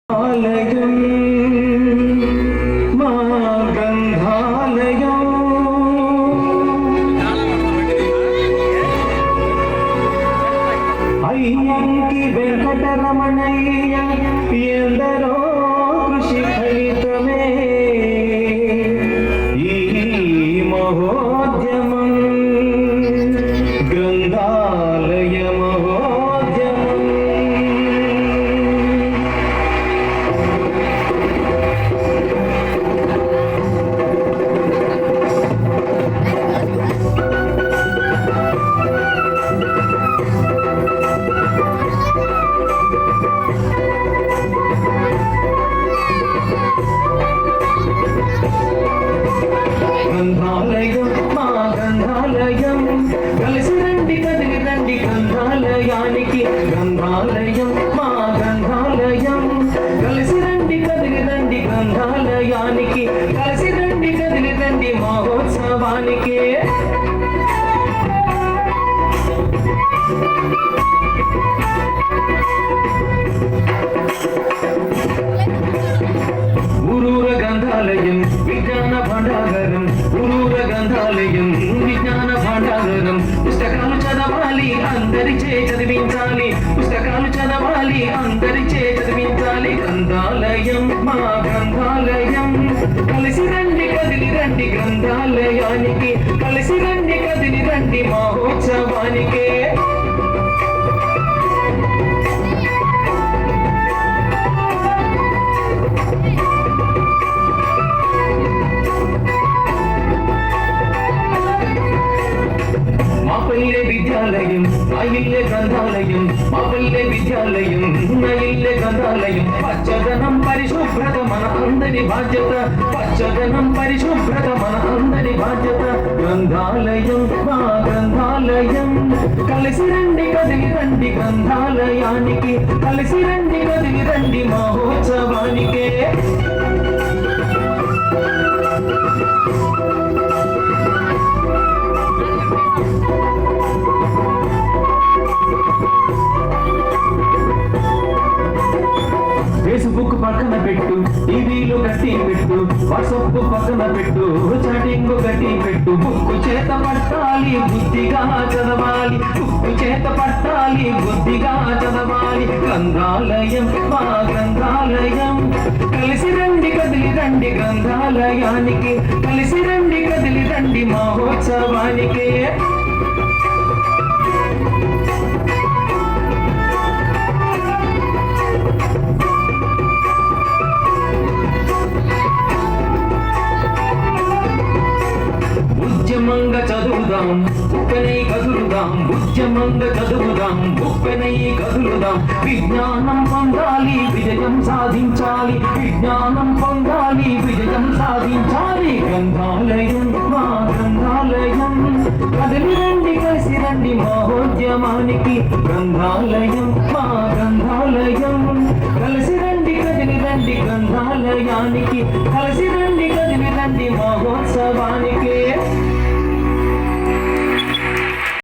ఆలయం మా గ్రంథాలయం అయ్యంకి వెంకటరమణయ్య ఎందరో కృషి ఫలితమే ఈ మహోద్యమం గ్రంథాలయ మహోద్యమం. గ్రంథాలయం మా గ్రంథాలయం కలిసి రండి కదిలి రండి గ్రంథాలయానికి. గ్రంథాలయం మా గ్రంథాలయం కలిసి రండి కదిలి రండి గ్రంథాలయానికి. కలిసి రండి కదిలి రండి మహోత్సవానికి. ఊరూర గ్రంథాలయం విజ్ఞాన భాండాగరం. ఊరూర గ్రంథాలయం విజ్ఞాన భాండాగరం. పుస్తకాలు చదవాలి అందరిచే చదివించాలి. పుస్తకాలు చదవాలి అందరిచే చదివించాలి. గ్రంథాలయం మా గ్రంథాలయం కలిసి రండి కదిలి రండి గ్రంథాలయానికి. కలిసి రండి కదిలి రండి మహోత్సవానికి. పల్లె విద్యాలయం నా ఇల్లే గ్రంథాలయం. మా పల్లె విద్యాలయం నా ఇల్లే గ్రంథాలయం. పచ్చదనం పరిశుభ్రత మన అందరి బాధ్యత. పచ్చదనం పరిశుభ్రత మన అందరి బాధ్యత. గ్రంథాలయం మా గ్రంథాలయం కలిసి రండి కదిలి రండి గ్రంథాలయానికి. కలిసి రండి కదిలి రండి మహోత్సవానికి. ఫేస్బుక్ పక్కన పెట్టు, టీవీలు కట్టి పెట్టు, వాట్సాప్ పక్కన పెట్టు, చాటింగ్ కట్టి పెట్టు. బుక్కు చేత పట్టాలి బుద్ధిగా చదవాలి. బుక్కు చేత పట్టాలి బుద్ధిగా చదవాలి. గ్రంథాలయం మా గ్రంథాలయం కలిసి రండి కదిలి రండి గ్రంథాలయానికి. కలిసి రండి కదిలి రండి మహోత్సవానికి. ఉద్యమంగా చదువుదాం ఉప్పెనై కదులుదాం. ఉద్యమంగా చదువుదాం ఉప్పెనై కదులుదాం. విజ్ఞానం పొందాలి విజయం సాధించాలి. విజ్ఞానం పొందాలి విజయం సాధించాలి. గ్రంథాలయం మా గ్రంథాలయం కదిలి రండి కలిసి రండి మహోద్యమానికి. గ్రంథాలయం మా గ్రంథాలయం కలిసి రండి కదిలి రండి గ్రంథాలయానికి. కలిసి రండి కదిలి రండి మహోత్సవానికి.